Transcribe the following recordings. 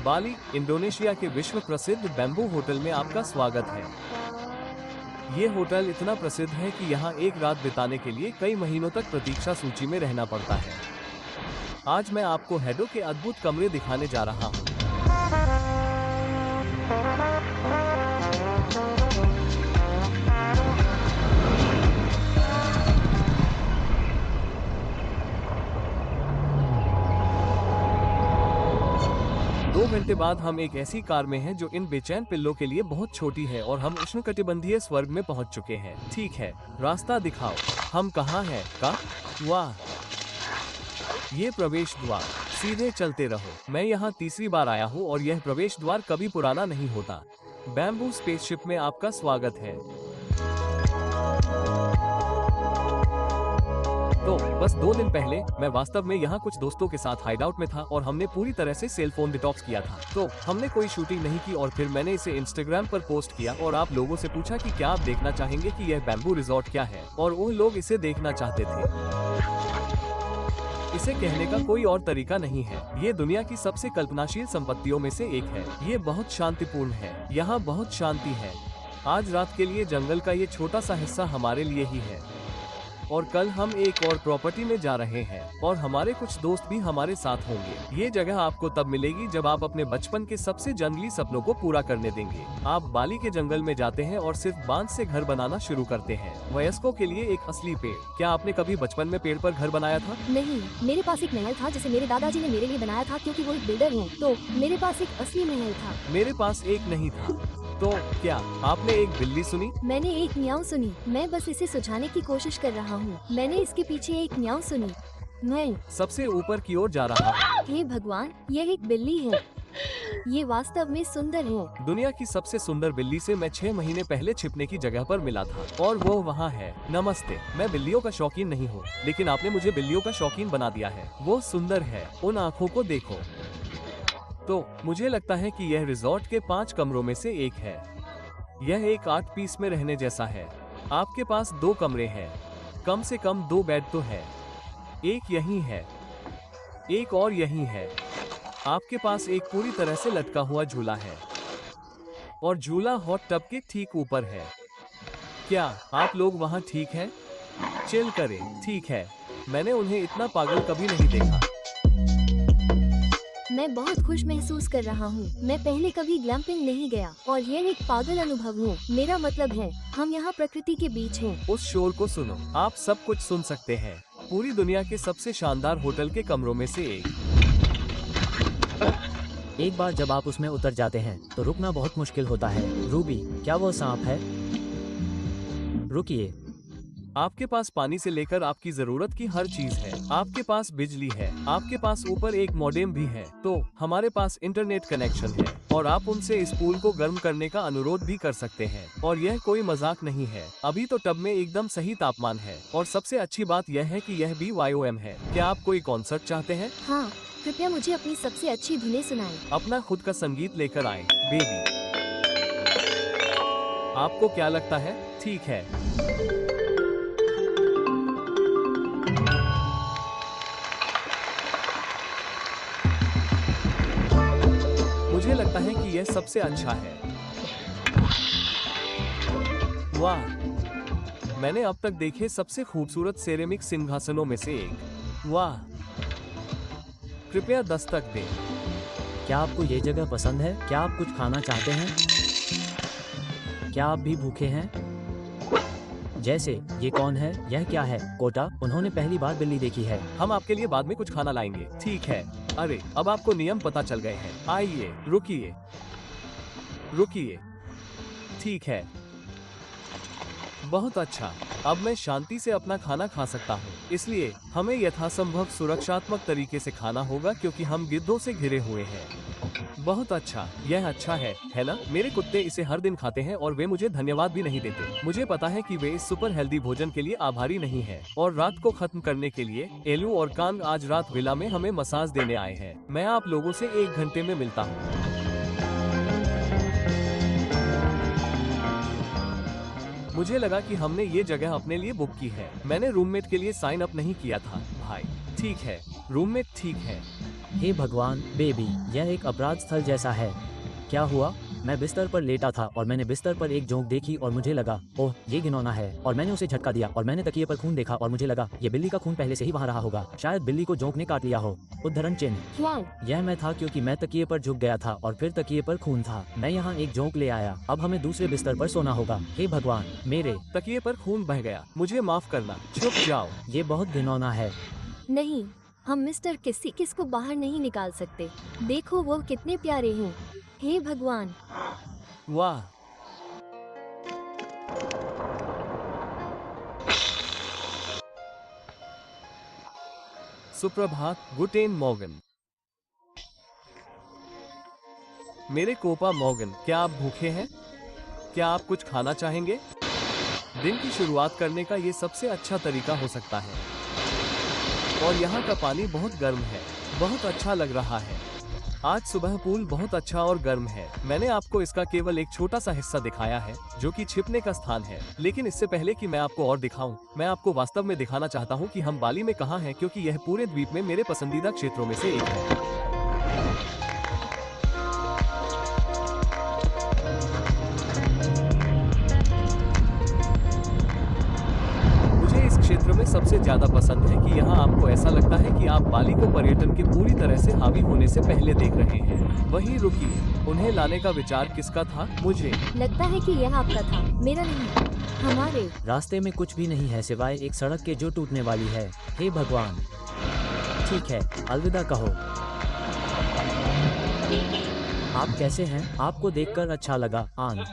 बाली, Indonesia के विश्व प्रसिद्ध बैम्बू होटल में आपका स्वागत है। ये होटल इतना प्रसिद्ध है कि यहाँ एक रात बिताने के लिए कई महीनों तक प्रतीक्षा सूची में रहना पड़ता है। आज मैं आपको हेडो के अद्भुत कमरे दिखाने जा रहा हूँ। 2 घंटे बाद हम एक ऐसी कार में हैं जो इन बेचैन पिल्लों के लिए बहुत छोटी है और हम उष्णकटिबंधीय स्वर्ग में पहुंच चुके हैं। ठीक है, रास्ता दिखाओ, हम कहाँ हैं? वाह, ये प्रवेश द्वार, सीधे चलते रहो। मैं यहाँ तीसरी बार आया हूँ और यह प्रवेश द्वार कभी पुराना नहीं होता। बैम्बू स्पेसशिप में आपका स्वागत है। तो बस 2 दिन पहले मैं वास्तव में यहाँ कुछ दोस्तों के साथ हाइडआउट में था और हमने पूरी तरह से सेल फोन डिटॉक्स किया था। तो हमने कोई शूटिंग नहीं की और फिर मैंने इसे इंस्टाग्राम पर पोस्ट किया और आप लोगों से पूछा कि क्या आप देखना चाहेंगे कि यह बैम्बू रिजॉर्ट क्या है, और वो लोग इसे देखना चाहते थे। इसे कहने का कोई और तरीका नहीं है। ये दुनिया की सबसे कल्पनाशील संपत्तियों में से एक है। ये बहुत शांतिपूर्ण है। यहाँ बहुत शांति है। आज रात के लिए जंगल का ये छोटा सा हिस्सा हमारे लिए ही है और कल हम एक और प्रॉपर्टी में जा रहे हैं और हमारे कुछ दोस्त भी हमारे साथ होंगे। ये जगह आपको तब मिलेगी जब आप अपने बचपन के सबसे जंगली सपनों को पूरा करने देंगे। आप बाली के जंगल में जाते हैं और सिर्फ बांस से घर बनाना शुरू करते हैं। वयस्कों के लिए एक असली पेड़। क्या आपने कभी बचपन में पेड़ पर घर बनाया था? नहीं, मेरे पास एक महल था जिसे मेरे दादाजी ने मेरे लिए बनाया था, क्योंकि वो एक बिल्डर हैं। तो मेरे पास एक असली महल था। मेरे पास एक नहीं था। तो क्या आपने एक बिल्ली सुनी? मैंने एक म्याऊं सुनी। मैं बस इसे सुझाने की कोशिश कर रहा हूँ। मैंने इसके पीछे एक म्याऊं सुनी। मैं सबसे ऊपर की ओर जा रहा हूँ। हे भगवान, यह एक बिल्ली है। ये वास्तव में सुंदर है। दुनिया की सबसे सुंदर बिल्ली से मैं 6 महीने पहले छिपने की जगह पर मिला था और वो वहाँ है। नमस्ते। मैं बिल्लियों का शौकीन नहीं हूँ, लेकिन आपने मुझे बिल्लियों का शौकीन बना दिया है। वो सुंदर है, उन आँखों को देखो। तो मुझे लगता है कि यह रिजॉर्ट के 5 कमरों में से एक है। यह एक 8 पीस में रहने जैसा है। आपके पास 2 कमरे हैं। कम से कम 2 बेड तो है। एक यहीं है, एक और यहीं है। आपके पास एक पूरी तरह से लटका हुआ झूला है और झूला हॉट टब के ठीक ऊपर है। क्या आप लोग वहाँ ठीक हैं? चिल करें। ठीक है, मैंने उन्हें इतना पागल कभी नहीं देखा। मैं बहुत खुश महसूस कर रहा हूँ। मैं पहले कभी ग्लैम्पिंग नहीं गया और यह एक पागल अनुभव है। मेरा मतलब है, हम यहाँ प्रकृति के बीच हैं। उस शोर को सुनो। आप सब कुछ सुन सकते हैं। पूरी दुनिया के सबसे शानदार होटल के कमरों में से एक बार जब आप उसमें उतर जाते हैं तो रुकना बहुत मुश्किल होता है। रूबी, क्या वो सांप है? रुकिए। आपके पास पानी से लेकर आपकी जरूरत की हर चीज है। आपके पास बिजली है। आपके पास ऊपर एक मॉडेम भी है। तो हमारे पास इंटरनेट कनेक्शन है और आप उनसे इस पूल को गर्म करने का अनुरोध भी कर सकते हैं। और यह कोई मजाक नहीं है। अभी तो टब में एकदम सही तापमान है और सबसे अच्छी बात यह है कि यह BYOM है। क्या आप कोई कॉन्सर्ट चाहते हैं? हाँ, कृपया मुझे अपनी सबसे अच्छी धुनें सुनाएं। अपना खुद का संगीत लेकर आए, बेबी। आपको क्या लगता है? ठीक है। मुझे लगता है कि यह सबसे अच्छा है। वाह, मैंने अब तक देखे सबसे खूबसूरत सेरेमिक सिंहासनों में से एक। वाह, कृपया दस्तक दें। क्या आपको ये जगह पसंद है? क्या आप कुछ खाना चाहते हैं? क्या आप भी भूखे हैं? जैसे, ये कौन है? यह क्या है? कोटा, उन्होंने पहली बार बिल्ली देखी है। हम आपके लिए बाद में कुछ खाना लाएंगे। ठीक है। अरे, अब आपको नियम पता चल गए हैं। आइए, रुकिए, रुकिए। ठीक है, बहुत अच्छा। अब मैं शांति से अपना खाना खा सकता हूँ। इसलिए हमें यथासंभव सुरक्षात्मक तरीके से खाना होगा क्योंकि हम गिद्धों से घिरे हुए हैं। बहुत अच्छा, यह अच्छा है ना? मेरे कुत्ते इसे हर दिन खाते हैं और वे मुझे धन्यवाद भी नहीं देते। मुझे पता है कि वे इस सुपर हेल्दी भोजन के लिए आभारी नहीं हैं। और रात को खत्म करने के लिए एलू और कांग आज रात विला में हमें मसाज देने आए हैं। मैं आप लोगों से 1 घंटे में मिलता हूँ। मुझे लगा कि हमने ये जगह अपने लिए बुक की है। मैंने रूममेट के लिए साइन अप नहीं किया था। भाई, ठीक है, रूममेट ठीक है। हे भगवान बेबी, यह एक अपराध स्थल जैसा है। क्या हुआ? मैं बिस्तर पर लेटा था और मैंने बिस्तर पर एक जोंक देखी और मुझे लगा, ओह ये घिनौना है, और मैंने उसे झटका दिया और मैंने तकिए पर खून देखा और मुझे लगा ये बिल्ली का खून पहले से ही वहाँ रहा होगा। शायद बिल्ली को जोंक ने काट लिया हो। उद्धरण चिन्ह। वाह, यह मैं था क्योंकि मैं तकिए पर झुक गया था और फिर तकिए पर खून था। मैं यहाँ एक जोंक ले आया। अब हमें दूसरे बिस्तर पर सोना होगा। हे भगवान मेरे, तकिए पर खून बह गया, मुझे माफ करना, छुप जाओ। ये बहुत घिनौना है। नहीं, हम मिस्टर किस को बाहर नहीं निकाल सकते। देखो वो कितने प्यारे हैं। हे भगवान। वाह, सुप्रभात गुटेन मॉर्गन। मेरे कोपा मॉर्गन, क्या आप भूखे हैं? क्या आप कुछ खाना चाहेंगे? दिन की शुरुआत करने का ये सबसे अच्छा तरीका हो सकता है। और यहाँ का पानी बहुत गर्म है, बहुत अच्छा लग रहा है। आज सुबह पूल बहुत अच्छा और गर्म है। मैंने आपको इसका केवल एक छोटा सा हिस्सा दिखाया है जो कि छिपने का स्थान है, लेकिन इससे पहले कि मैं आपको और दिखाऊं, मैं आपको वास्तव में दिखाना चाहता हूं कि हम बाली में कहां हैं, क्योंकि यह पूरे द्वीप में मेरे पसंदीदा क्षेत्रों में से एक है। क्षेत्र में सबसे ज्यादा पसंद है कि यहाँ आपको ऐसा लगता है कि आप बाली को पर्यटन के पूरी तरह से हावी होने से पहले देख रहे हैं। वहीं रुकिए, उन्हें लाने का विचार किसका था? मुझे लगता है कि यह आपका था, मेरा नहीं। हमारे रास्ते में कुछ भी नहीं है सिवाय एक सड़क के जो टूटने वाली है। हे भगवान। ठीक है, अलविदा कहो। आप कैसे हैं? आपको देखकर अच्छा लगा, आन।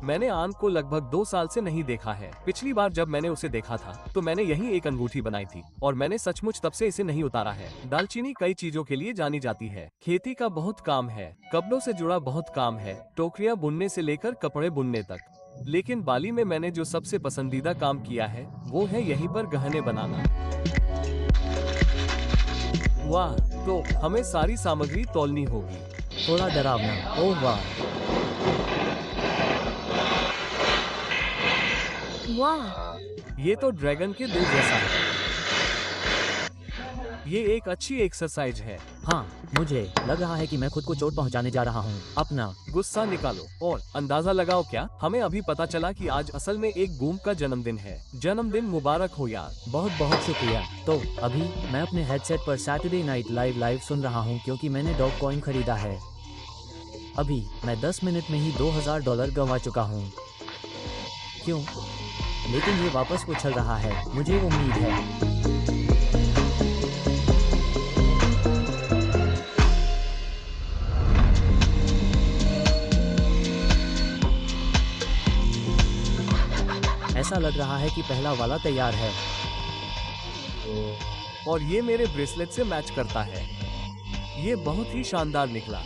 मैंने आन को लगभग 2 साल से नहीं देखा है। पिछली बार जब मैंने उसे देखा था तो मैंने यही एक अंगूठी बनाई थी और मैंने सचमुच तब से इसे नहीं उतारा है। दालचीनी कई चीजों के लिए जानी जाती है। खेती का बहुत काम है, कपड़ों से जुड़ा बहुत काम है, टोकरियां बुनने से लेकर कपड़े बुनने तक। लेकिन बाली में मैंने जो सबसे पसंदीदा काम किया है वो है यहीं पर गहने बनाना। वाह, तो हमें सारी सामग्री तौलनी होगी। थोड़ा डरावना। ओह वाह, वाह, ये तो ड्रैगन के दिल जैसा है। ये एक अच्छी एक्सरसाइज है। हाँ, मुझे लग रहा है कि मैं खुद को चोट पहुंचाने जा रहा हूँ। अपना गुस्सा निकालो और अंदाजा लगाओ क्या हमें अभी पता चला कि आज असल में एक गूम का जन्मदिन है। जन्मदिन मुबारक हो यार। बहुत बहुत शुक्रिया। तो अभी मैं अपने हेडसेट पर सैटरडे नाइट लाइव सुन रहा हूँ क्योंकि मैंने डॉग कॉइन खरीदा है। अभी मैं 10 मिनट में ही $2000 गंवा चुका हूँ। क्यों? लेकिन ये वापस उछल रहा है, मुझे उम्मीद है। ऐसा लग रहा है कि पहला वाला तैयार है। और ये मेरे ब्रेसलेट से मैच करता है। ये बहुत ही शानदार निकला।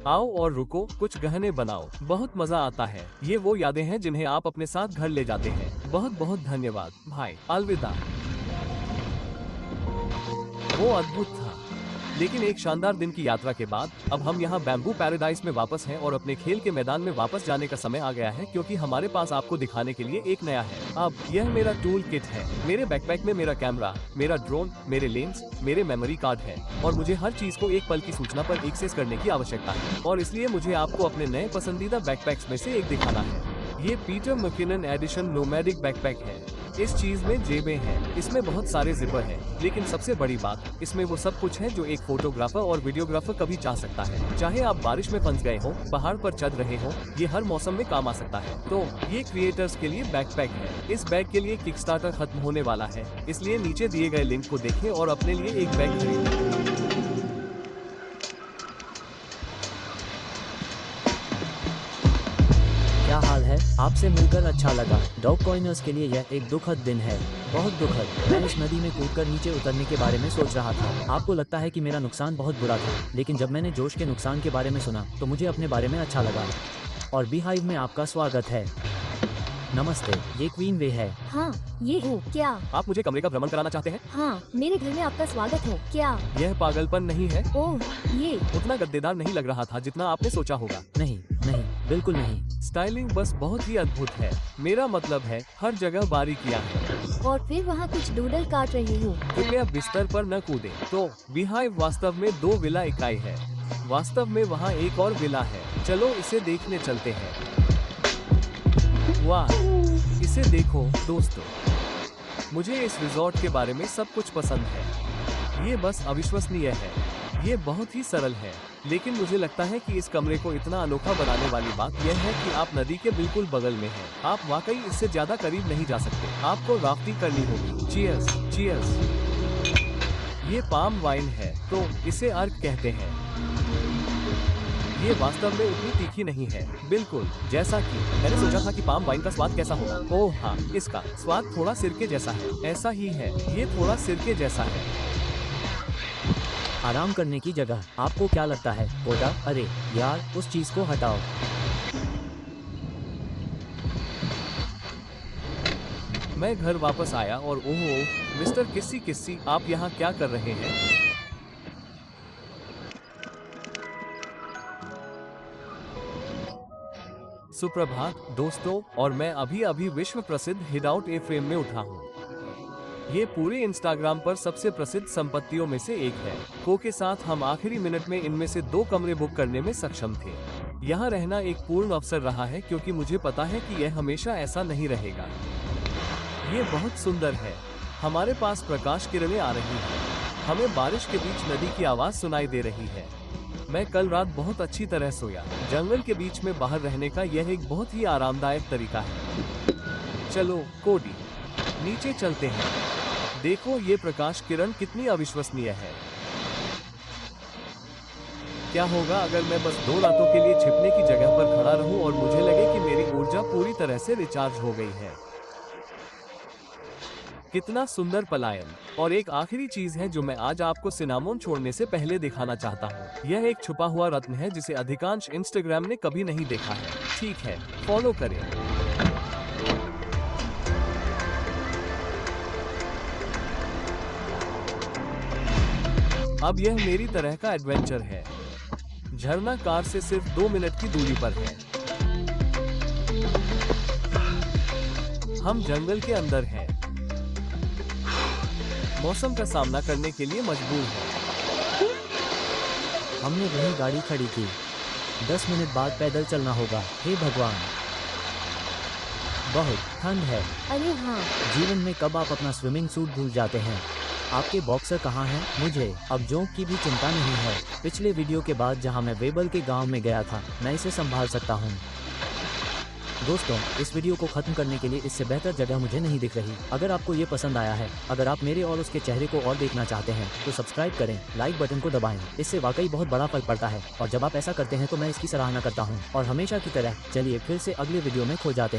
आओ और रुको, कुछ गहने बनाओ, बहुत मजा आता है। ये वो यादें हैं जिन्हें आप अपने साथ घर ले जाते हैं। बहुत बहुत धन्यवाद भाई, अलविदा। वो अद्भुत था। लेकिन एक शानदार दिन की यात्रा के बाद अब हम यहाँ बैम्बू पैराडाइज में वापस हैं और अपने खेल के मैदान में वापस जाने का समय आ गया है, क्योंकि हमारे पास आपको दिखाने के लिए एक नया है। अब यह मेरा टूल किट है। मेरे बैकपैक में मेरा कैमरा, मेरा ड्रोन, मेरे लेंस, मेरे मेमोरी कार्ड है और मुझे हर चीज को एक पल की सूचना पर एक्सेस करने की आवश्यकता है। और इसलिए मुझे आपको अपने नए पसंदीदा बैकपैक्स में से एक दिखाना है। ये Peter McKinnon edition nomadic backpack है। इस चीज में जेबें हैं, इसमें बहुत सारे जिपर हैं, लेकिन सबसे बड़ी बात, इसमें वो सब कुछ है जो एक फोटोग्राफर और वीडियोग्राफर कभी चाह सकता है। चाहे आप बारिश में फंस गए हो, पहाड़ पर चढ़ रहे हो, ये हर मौसम में काम आ सकता है। तो ये क्रिएटर्स के लिए बैकपैक है। इस बैग के लिए किकस्टार्टर खत्म होने वाला है, इसलिए नीचे दिए गए लिंक को देखें और अपने लिए एक बैग खरीदें। क्या हाल है? आपसे मिलकर अच्छा लगा। डॉग कॉइनर्स के लिए यह एक दुखद दिन है, बहुत दुखद। मैं इस नदी में कूदकर नीचे उतरने के बारे में सोच रहा था। आपको लगता है कि मेरा नुकसान बहुत बुरा था, लेकिन जब मैंने जोश के नुकसान के बारे में सुना तो मुझे अपने बारे में अच्छा लगा। और बीहाइव में आपका स्वागत है। नमस्ते, ये क्वीन वे है। हाँ, ये हूँ। क्या आप मुझे कमरे का भ्रमण कराना चाहते हैं? हाँ, मेरे घर में आपका स्वागत है। क्या यह पागलपन नहीं है? ओह, ये उतना गद्देदार नहीं लग रहा था जितना आपने सोचा होगा। नहीं नहीं, बिल्कुल नहीं। स्टाइलिंग बस बहुत ही अद्भुत है। मेरा मतलब है हर जगह बारीकियां हैं। और फिर वहाँ कुछ डूडल काट रही हूँ। कृपया बिस्तर पर न कूदें। तो बीहाइव वास्तव में 2 विला इकाई है। वास्तव में वहाँ एक और विला है। चलो इसे देखने चलते हैं। वाह, इसे देखो दोस्तों। मुझे इस रिजॉर्ट के बारे में सब कुछ पसंद है। ये बस अविश्वसनीय है। ये बहुत ही सरल है, लेकिन मुझे लगता है कि इस कमरे को इतना अनोखा बनाने वाली बात यह है कि आप नदी के बिल्कुल बगल में हैं। आप वाकई इससे ज्यादा करीब नहीं जा सकते। आपको राफ्टिंग करनी होगी। Cheers, cheers. ये पाम वाइन है, तो इसे अर्क कहते हैं। ये वास्तव में उतनी तीखी नहीं है, बिल्कुल जैसा कि मैंने सोचा था कि पाम वाइन का स्वाद कैसा होगा। ओह हाँ, इसका स्वाद थोड़ा सिरके जैसा है। ऐसा ही है, ये थोड़ा सिरके जैसा है। आराम करने की जगह। आपको क्या लगता है कोटा? अरे यार, उस चीज को हटाओ। मैं घर वापस आया और ओह मिस्टर किस्सी, आप यहाँ क्या कर रहे हैं? सुप्रभात दोस्तों, और मैं अभी विश्व प्रसिद्ध हिडआउट ए फ्रेम में उठा हूँ। ये पूरे इंस्टाग्राम पर सबसे प्रसिद्ध संपत्तियों में से एक है। को के साथ हम आखिरी मिनट में इनमें से 2 कमरे बुक करने में सक्षम थे। यहाँ रहना एक पूर्ण अवसर रहा है, क्योंकि मुझे पता है कि यह हमेशा ऐसा नहीं रहेगा। ये बहुत सुंदर है। हमारे पास प्रकाश किरणें आ रही हैं। हमें बारिश के बीच नदी की आवाज सुनाई दे रही है। मैं कल रात बहुत अच्छी तरह सोया। जंगल के बीच में बाहर रहने का यह एक बहुत ही आरामदायक तरीका है। चलो कोडी, नीचे चलते हैं। देखो ये प्रकाश किरण कितनी अविश्वसनीय है। क्या होगा अगर मैं बस 2 रातों के लिए छिपने की जगह पर खड़ा रहूं और मुझे लगे कि मेरी ऊर्जा पूरी तरह से रिचार्ज हो गई है। कितना सुंदर पलायन। और एक आखिरी चीज है जो मैं आज आपको सिनामोन छोड़ने से पहले दिखाना चाहता हूँ। यह एक छुपा हुआ रत्न है जिसे अधिकांश इंस्टाग्राम ने कभी नहीं देखा है। ठीक है, फॉलो करें। अब यह मेरी तरह का एडवेंचर है। झरना कार से सिर्फ 2 मिनट की दूरी पर है। हम जंगल के अंदर हैं। मौसम का सामना करने के लिए मजबूर हैं। हमने वहीं गाड़ी खड़ी की। 10 मिनट बाद पैदल चलना होगा। हे भगवान, बहुत ठंड है। अरे हाँ, जीवन में कब आप अपना स्विमिंग सूट भूल जाते हैं? आपके बॉक्सर कहाँ हैं? मुझे अब जोंक की भी चिंता नहीं है। पिछले वीडियो के बाद जहाँ मैं वेबल के गांव में गया था, मैं इसे संभाल सकता हूँ। दोस्तों, इस वीडियो को खत्म करने के लिए इससे बेहतर जगह मुझे नहीं दिख रही। अगर आपको ये पसंद आया है, अगर आप मेरे और उसके चेहरे को और देखना चाहते हैं, तो सब्सक्राइब करें, लाइक बटन को दबाएं। इससे वाकई बहुत बड़ा फर्क पड़ता है, और जब आप ऐसा करते हैं तो मैं इसकी सराहना करता हूँ। और हमेशा की तरह चलिए फिर से अगले वीडियो में खो जाते हैं।